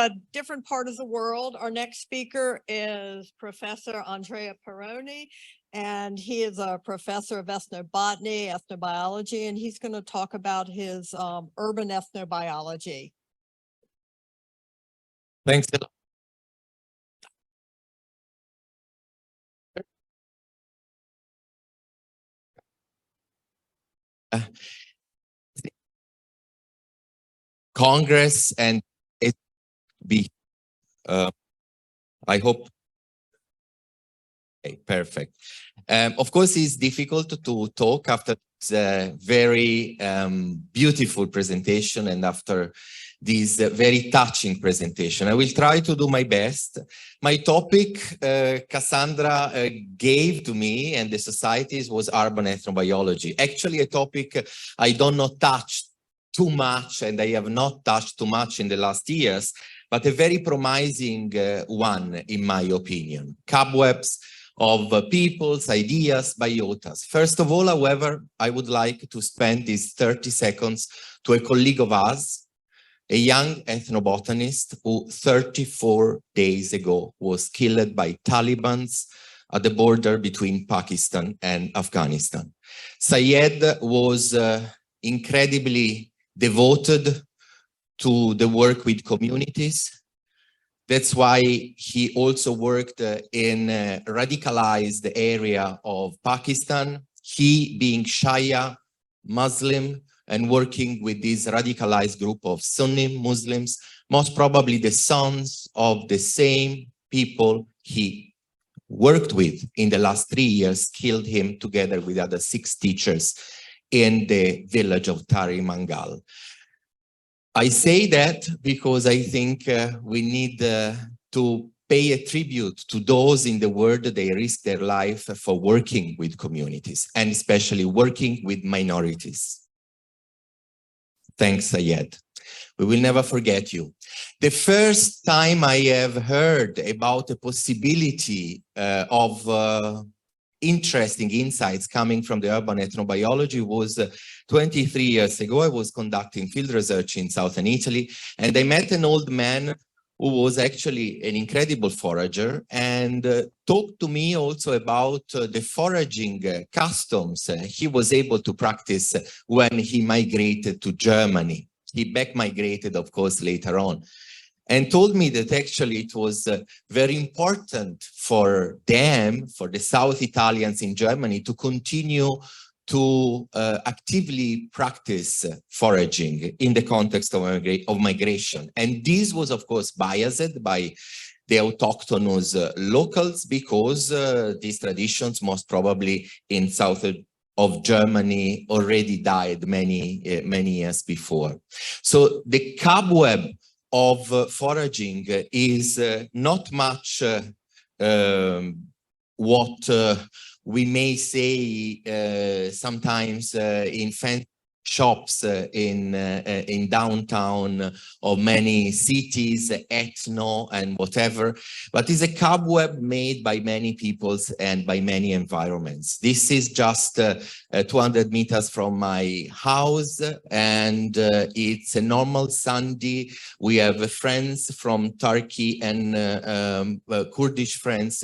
a different part of the world. Our next speaker is Professor Andrea Pieroni, and he is a professor of ethnobotany, ethnobiology, and he's going to talk about his urban ethnobiology. Thanks a lot. Congress and it be I hope okay, perfect. Of course, it's difficult to talk after this very beautiful presentation and after this very touching presentation. I will try to do my best. My topic, Cassandra gave to me and the societies was urban ethnobiology. Actually, a topic I don't not touch too much, and I have not touched too much in the last years, but a very promising one, in my opinion. Cobwebs of people's ideas, biotas. First of all, however, I would like to spend these 30 seconds to a colleague of ours, a young ethnobotanist who 34 days ago was killed by Talibans at the border between Pakistan and Afghanistan. Syed was incredibly devoted to the work with communities. That's why he also worked in a radicalized area of Pakistan, he being Shia Muslim and working with this radicalized group of Sunni Muslims, most probably the sons of the same people he worked with in the last 3 years, killed him together with other 6 teachers in the village of Tari Mangal. I say that because I think we need to pay a tribute to those in the world that they risk their life for working with communities and especially working with minorities. Thanks, Syed. We will never forget you. The first time I have heard about the possibility of interesting insights coming from the urban ethnobiology was 23 years ago. I was conducting field research in southern Italy, and I met an old man who was actually an incredible forager and talked to me also about the foraging customs he was able to practice when he migrated to Germany. He back migrated, of course, later on, and told me that actually it was very important for them, for the South Italians in Germany, to continue to actively practice foraging in the context of migration. And this was, of course, biased by the autochthonous locals because these traditions most probably in south of Germany already died many years before. So the cobweb of foraging is not much what we may say sometimes in fancy shops in downtown of many cities, ethno and whatever, but it's a cobweb made by many peoples and by many environments. This is just 200 meters from my house, and it's a normal Sunday. We have friends from Turkey and Kurdish friends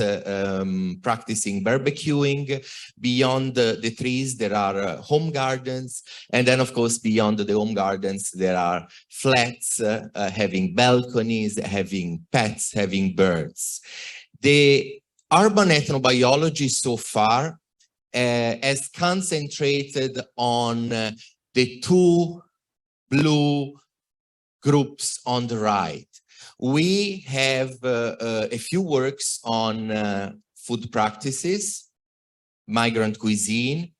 practicing barbecuing. Beyond the trees, there are home gardens, and then, of course, beyond the home gardens, there are flats having balconies, having pets, having birds. The urban ethnobiology so far has concentrated on the 2 blue groups on the right. We have a few works on food practices, migrant cuisine,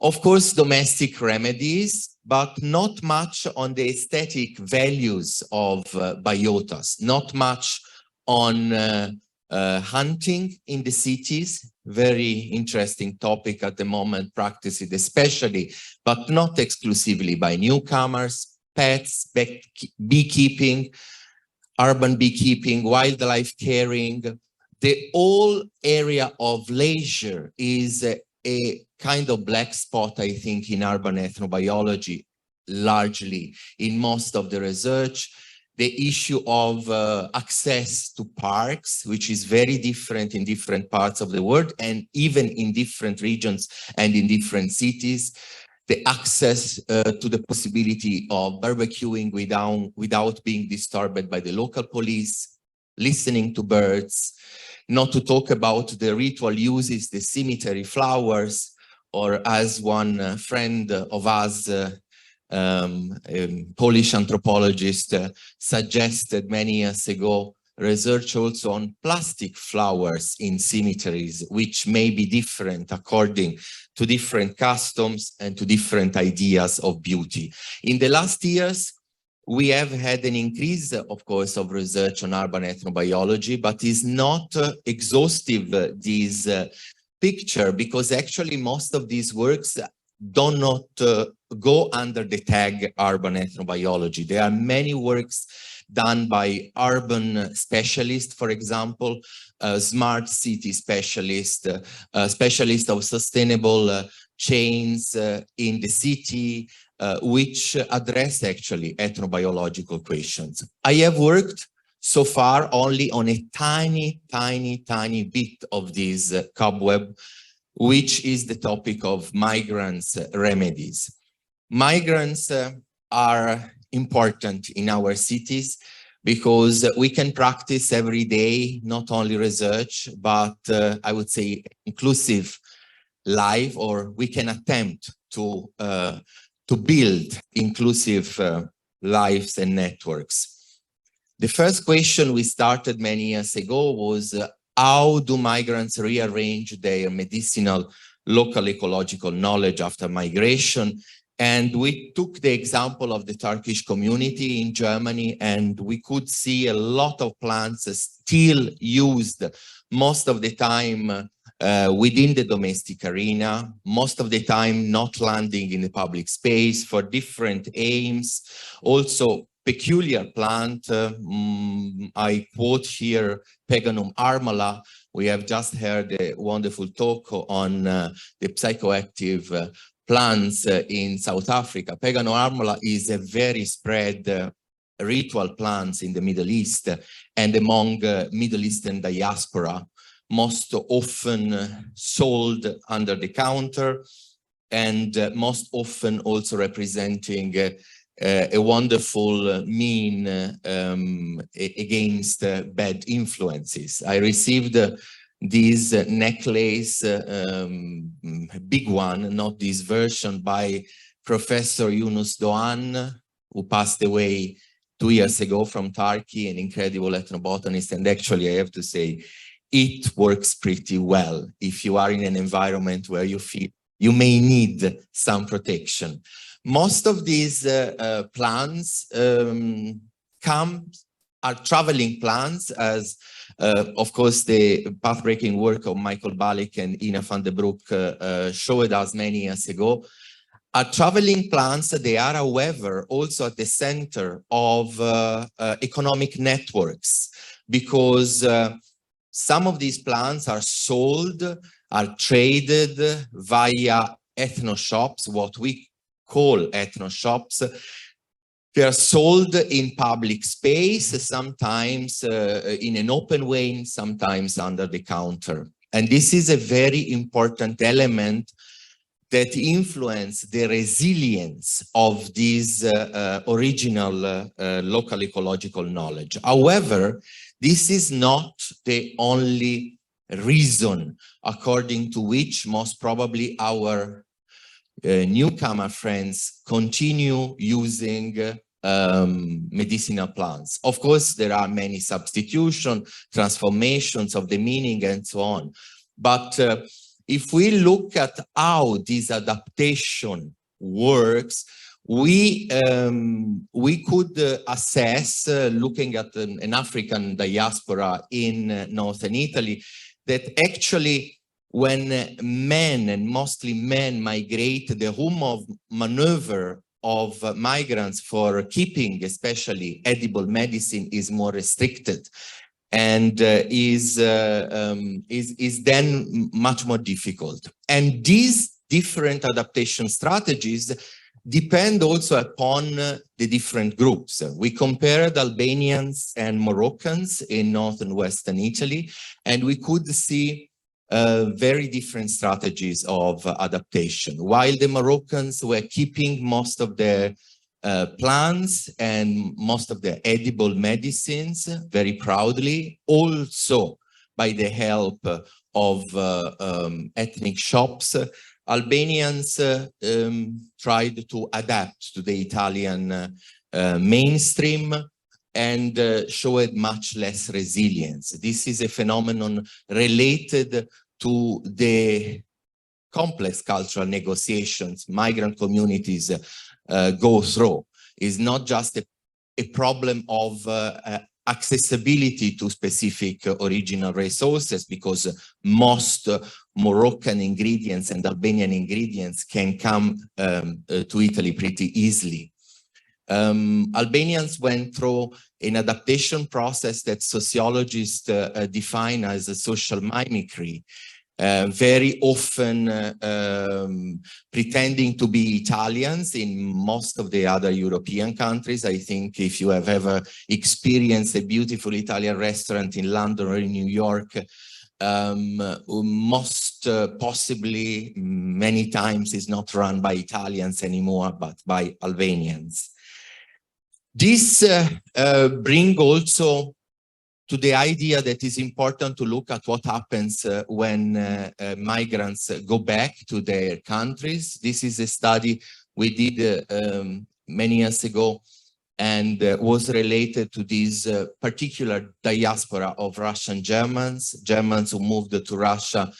of course, domestic remedies, but not much on the aesthetic values of biotas, not much on hunting in the cities, very interesting topic at the moment, practiced especially, but not exclusively by newcomers, pets, beekeeping, urban beekeeping, wildlife caring. The whole area of leisure is a kind of black spot, I think, in urban ethnobiology, largely in most of the research. the issue of access to parks, which is very different in different parts of the world and even in different regions and in different cities. The access to the possibility of barbecuing without being disturbed by the local police, listening to birds, not to talk about the ritual uses, the cemetery flowers, or as one friend of us, Polish anthropologist, suggested many years ago, research also on plastic flowers in cemeteries, which may be different according to different customs and to different ideas of beauty. In the last years, we have had an increase, of course, of research on urban ethnobiology, but is not exhaustive, this picture, because actually most of these works do not go under the tag urban ethnobiology. There are many works done by urban specialists, for example, smart city specialists, specialists of sustainable chains in the city, which address actually ethnobiological questions. I have worked so far only on a tiny bit of this cobweb, which is the topic of migrants' remedies. Migrants are important in our cities because we can practice every day, not only research, but I would say inclusive life, or we can attempt to build inclusive lives and networks. The first question we started many years ago was, how do migrants rearrange their medicinal local ecological knowledge after migration? And we took the example of the Turkish community in Germany, and we could see a lot of plants still used most of the time within the domestic arena, most of the time not landing in the public space for different aims. Also, peculiar plant, I quote here Peganum armala. We have just heard a wonderful talk on the psychoactive plants in South Africa. Peganum armala is a very spread ritual plant in the Middle East and among Middle Eastern diaspora, most often sold under the counter and most often also representing a wonderful mean against bad influences. I received this necklace, big one, not this version, by Professor Yunus Doğan, who passed away 2 years ago from Turkey, an incredible ethnobotanist. And actually, I have to say, it works pretty well if you are in an environment where you feel you may need some protection. Most of these plants are traveling plants, as of course the path-breaking work of Michael Balick and Ina van den Broek showed us many years ago. Are traveling plants. They are, however, also at the center of economic networks, because some of these plants are sold, are traded via ethno shops, what we call ethno shops. They are sold in public space, sometimes in an open way, sometimes under the counter. And this is a very important element that influence the resilience of this original local ecological knowledge. However, this is not the only reason according to which most probably our newcomer friends continue using medicinal plants. Of course, there are many substitutions, transformations of the meaning and so on. But if we look at how this adaptation works, we could assess, looking at an African diaspora in northern Italy, that actually when men, and mostly men, migrate, the room of maneuver of migrants for keeping especially edible medicine is more restricted, and is then much more difficult. And these different adaptation strategies depend also upon the different groups. We compared Albanians and Moroccans in northern and western Italy, and we could see very different strategies of adaptation. While the Moroccans were keeping most of their plants and most of the edible medicines very proudly, also by the help of ethnic shops, Albanians tried to adapt to the Italian mainstream and showed much less resilience. This is a phenomenon related to the complex cultural negotiations migrant communities go through. It's not just a problem of accessibility to specific original resources, because most Moroccan ingredients and Albanian ingredients can come to Italy pretty easily. Albanians went through an adaptation process that sociologists define as a social mimicry, very often pretending to be Italians in most of the other European countries. I think if you have ever experienced a beautiful Italian restaurant in London or in New York, most possibly many times is not run by Italians anymore, but by Albanians. This brings also to the idea that it's important to look at what happens when migrants go back to their countries. This is a study we did many years ago, and was related to this particular diaspora of Russian Germans who moved to Russia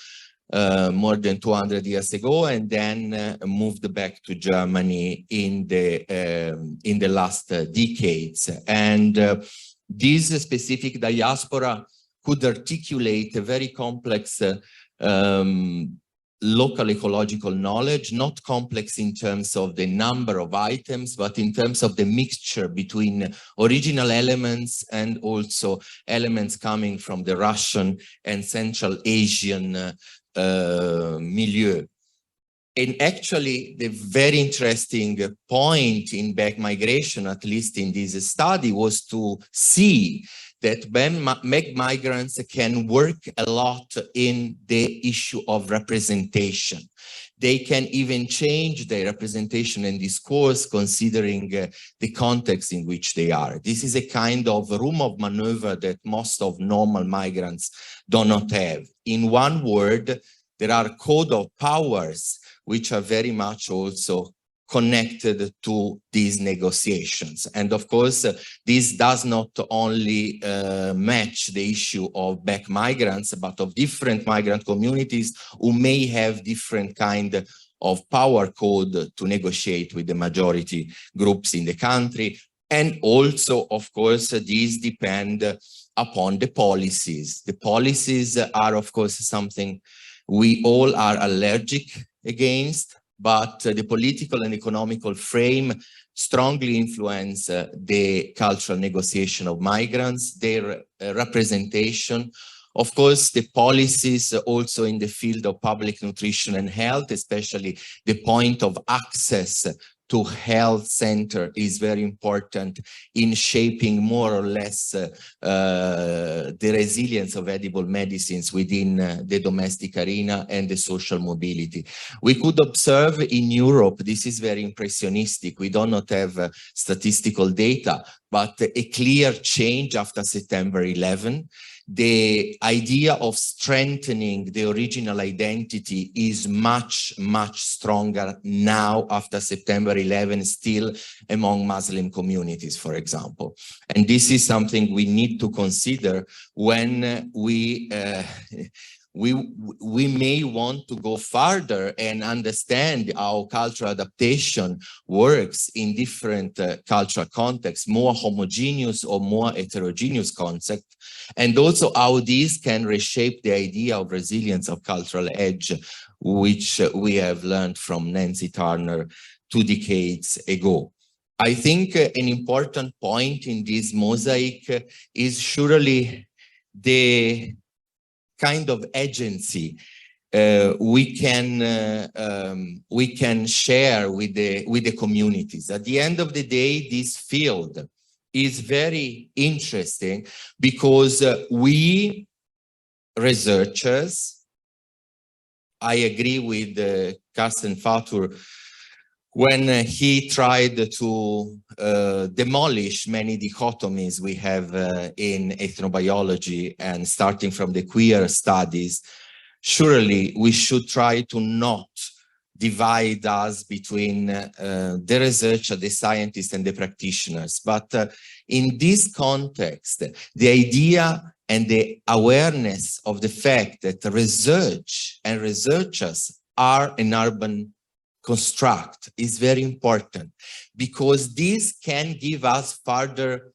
more than 200 years ago, and then moved back to Germany in the last decades. And this specific diaspora could articulate a very complex local ecological knowledge, not complex in terms of the number of items, but in terms of the mixture between original elements and also elements coming from the Russian and Central Asian milieu. And actually, the very interesting point in back migration, at least in this study, was to see that migrants can work a lot in the issue of representation. They can even change their representation and discourse considering the context in which they are. This is a kind of room of maneuver that most of normal migrants do not have. In one word, there are code of powers which are very much also connected to these negotiations. And of course, this does not only match the issue of back migrants, but of different migrant communities who may have different kind of power code to negotiate with the majority groups in the country. And also, of course, these depend upon the policies. The policies are, of course, something we all are allergic against, but the political and economical frame strongly influence the cultural negotiation of migrants, their representation. Of course, the policies also in the field of public nutrition and health, especially the point of access to health center, is very important in shaping more or less the resilience of edible medicines within the domestic arena and the social mobility. We could observe in Europe, this is very impressionistic, we do not have statistical data, but a clear change after September 11. The idea of strengthening the original identity is much, much stronger now after September 11, still among Muslim communities, for example. And this is something we need to consider when we may want to go further and understand how cultural adaptation works in different cultural contexts, more homogeneous or more heterogeneous concept, and also how these can reshape the idea of resilience of cultural edge, which we have learned from Nancy Turner 2 decades ago. I think an important point in this mosaic is surely the kind of agency we can share with the communities. At the end of the day, this field is very interesting because we researchers, I agree with Carsten Fatur when he tried to demolish many dichotomies we have in ethnobiology, and starting from the queer studies. Surely we should try to not divide us between the researcher, the scientists, and the practitioners. But in this context, the idea and the awareness of the fact that research and researchers are an urban construct is very important, because this can give us further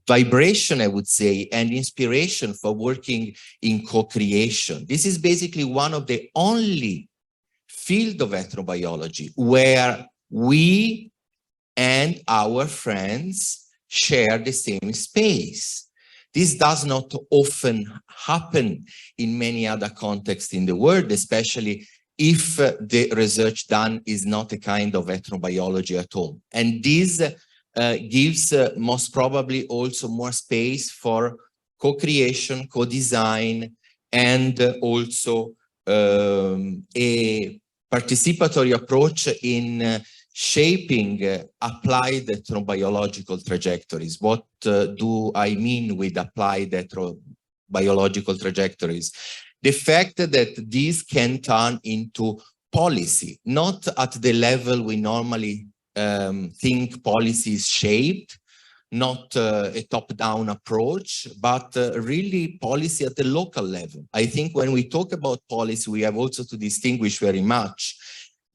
vibration, I would say, and inspiration for working in co-creation. This is basically one of the only field of ethnobiology where we and our friends share the same space. This does not often happen in many other contexts in the world, especially if the research done is not a kind of ethnobiology at all. And this gives most probably also more space for co-creation, co-design, and also a participatory approach in shaping applied ethnobiological trajectories. What do I mean with applied ethnobiological trajectories? The fact that these can turn into policy, not at the level we normally think policy is shaped, not a top-down approach, but really policy at the local level. I think when we talk about policy, we have also to distinguish very much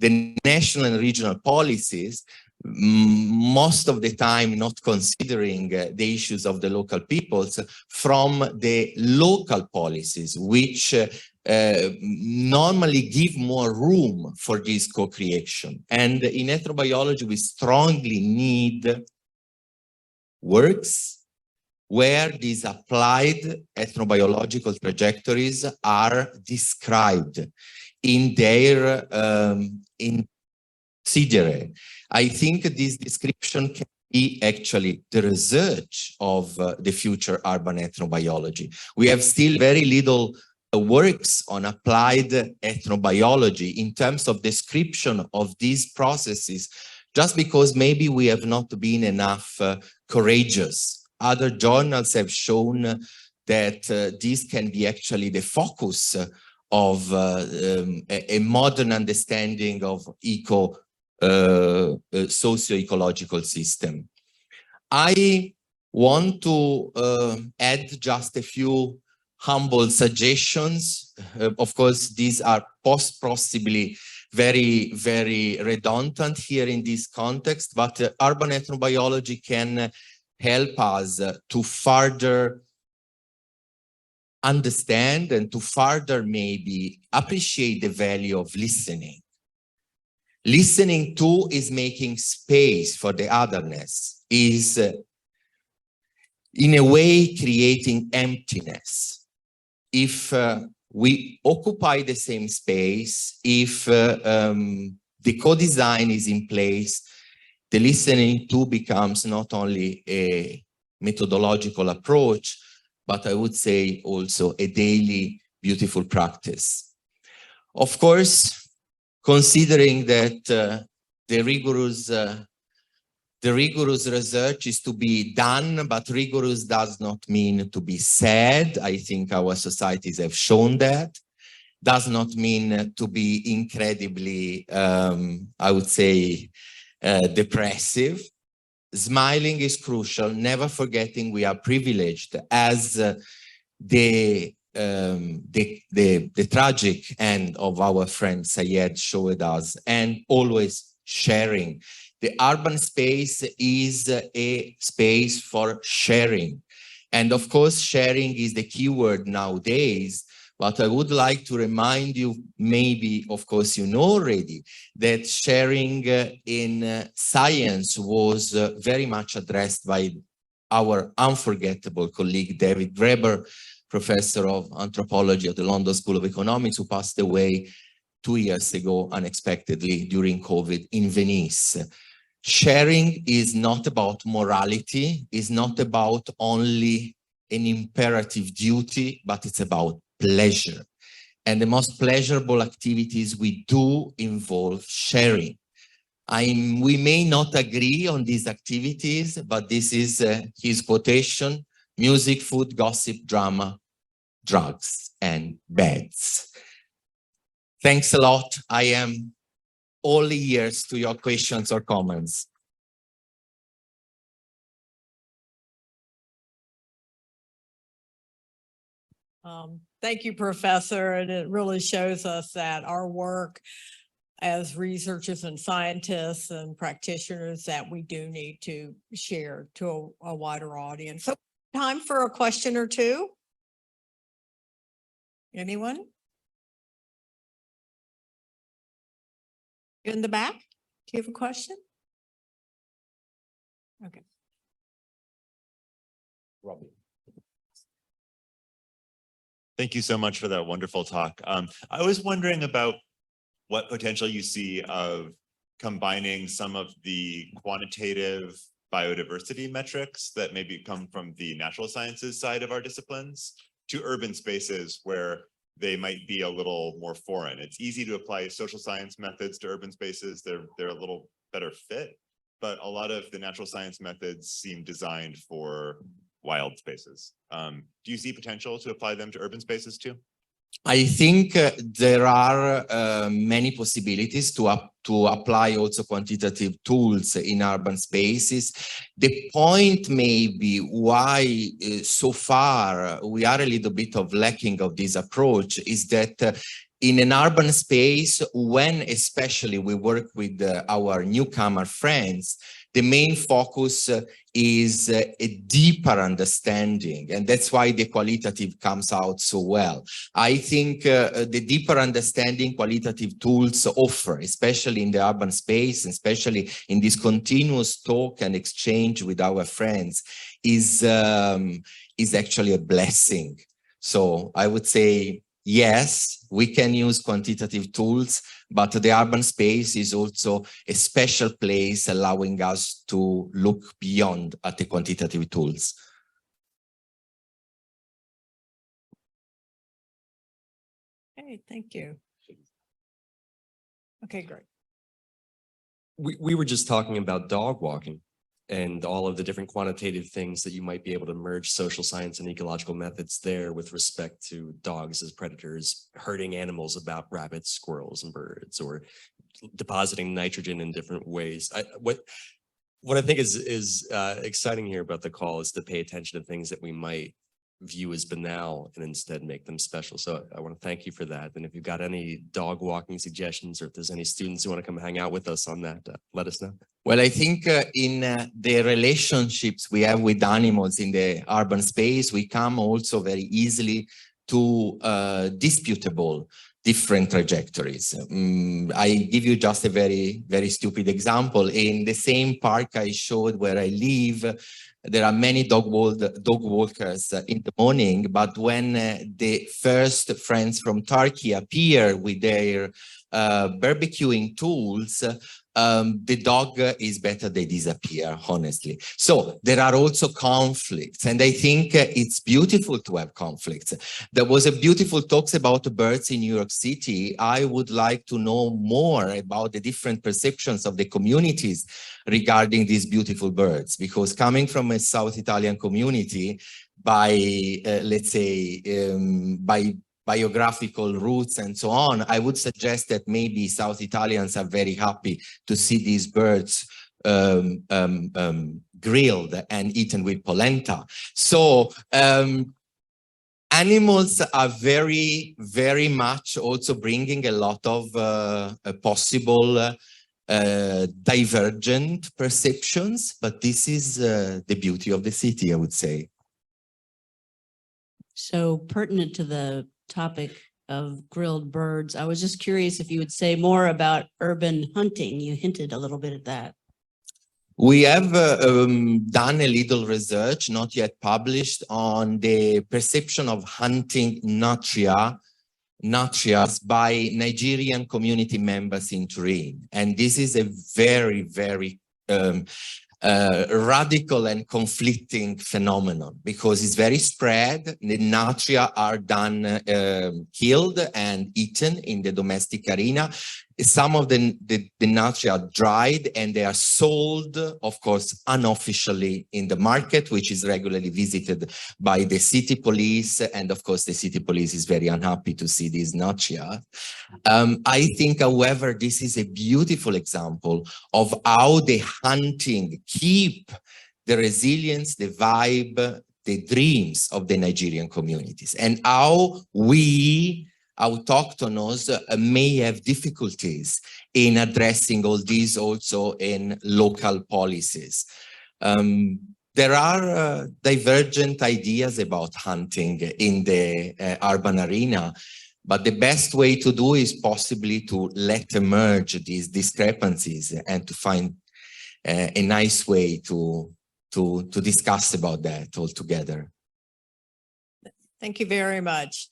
the national and regional policies, most of the time not considering the issues of the local peoples, from the local policies, which normally give more room for this co-creation. And in ethnobiology, we strongly need works where these applied ethnobiological trajectories are described in their incidere. I think this description can be actually the research of the future urban ethnobiology. We have still very little works on applied ethnobiology in terms of description of these processes, just because maybe we have not been enough courageous. Other journals have shown that this can be actually the focus of a modern understanding of socio-ecological system. I want to add just a few humble suggestions. Of course, these are possibly very, very redundant here in this context, but urban ethnobiology can help us to further understand and to further maybe appreciate the value of listening. Listening to is making space for the otherness, is in a way creating emptiness. If we occupy the same space, if the co-design is in place, the listening to becomes not only a methodological approach, but I would say also a daily beautiful practice. Of course, considering that the rigorous research is to be done, but rigorous does not mean to be sad. I think our societies have shown that. Does not mean to be incredibly, I would say, depressive. Smiling is crucial, never forgetting we are privileged, as the tragic end of our friend Sayed showed us, and always sharing. The urban space is a space for sharing. And of course, sharing is the key word nowadays. But I would like to remind you, maybe, of course, you know already, that sharing in science was very much addressed by our unforgettable colleague, David Graeber, professor of anthropology at the London School of Economics, who passed away 2 years ago unexpectedly during COVID in Venice. Sharing is not about morality, is not about only an imperative duty, but it's about pleasure. And the most pleasurable activities we do involve sharing. We may not agree on these activities, but this is his quotation: music, food, gossip, drama, drugs, and beds. Thanks a lot. I am all ears to your questions or comments. Thank you, Professor. And it really shows us that our work as researchers and scientists and practitioners that we do need to share to a wider audience. So time for a question or two. Anyone? In the back, do you have a question? Okay. Robbie. Thank you so much for that wonderful talk. I was wondering about what potential you see of combining some of the quantitative biodiversity metrics that maybe come from the natural sciences side of our disciplines to urban spaces where they might be a little more foreign. It's easy to apply social science methods to urban spaces. They're a little better fit, but a lot of the natural science methods seem designed for wild spaces. Do you see potential to apply them to urban spaces too? I think there are many possibilities to apply also quantitative tools in urban spaces. The point may be why so far we are a little bit of lacking of this approach is that in an urban space, when especially we work with our newcomer friends, the main focus is a deeper understanding, and that's why the qualitative comes out so well. I think the deeper understanding qualitative tools offer, especially in the urban space, especially in this continuous talk and exchange with our friends, is actually a blessing. So I would say, yes, we can use quantitative tools, but the urban space is also a special place allowing us to look beyond at the quantitative tools. Okay, thank you. Okay, great. We were just talking about dog walking and all of the different quantitative things that you might be able to merge social science and ecological methods there with respect to dogs as predators, herding animals about rabbits, squirrels, and birds, or depositing nitrogen in different ways. What I think is exciting here about the call is to pay attention to things that we might view as banal and instead make them special. So I want to thank you for that. And if you've got any dog walking suggestions, or if there's any students who want to come hang out with us on that, let us know. Well, I think in the relationships we have with animals in the urban space, we come also very easily to disputable different trajectories. I give you just a very, very stupid example. In the same park I showed where I live, there are many dog walkers in the morning, but when the first friends from Turkey appear with their barbecuing tools, the dog is better they disappear, honestly. So there are also conflicts, and I think it's beautiful to have conflicts. There was a beautiful talks about birds in New York City. I would like to know more about the different perceptions of the communities regarding these beautiful birds, because coming from a South Italian community, by let's say by biographical roots and so on, I would suggest that maybe South Italians are very happy to see these birds grilled and eaten with polenta. So animals are very, very much also bringing a lot of possible divergent perceptions, but this is the beauty of the city, I would say. So pertinent to the topic of grilled birds, I was just curious if you would say more about urban hunting. You hinted a little bit at that. We have done a little research, not yet published, on the perception of hunting nutrias by Nigerian community members in Turin. And this is a very, very radical and conflicting phenomenon, because it's very spread. The natria are done, killed and eaten in the domestic arena. Some of the natria are dried and they are sold, of course, unofficially in the market, which is regularly visited by the city police. And of course, the city police is very unhappy to see these natria. I think, however, this is a beautiful example of how the hunting keep the resilience, the vibe, the dreams of the Nigerian communities, and how we autochthonous may have difficulties in addressing all these also in local policies. There are divergent ideas about hunting in the urban arena, but the best way to do is possibly to let emerge these discrepancies and to find a nice way to discuss about that all together. Thank you very much.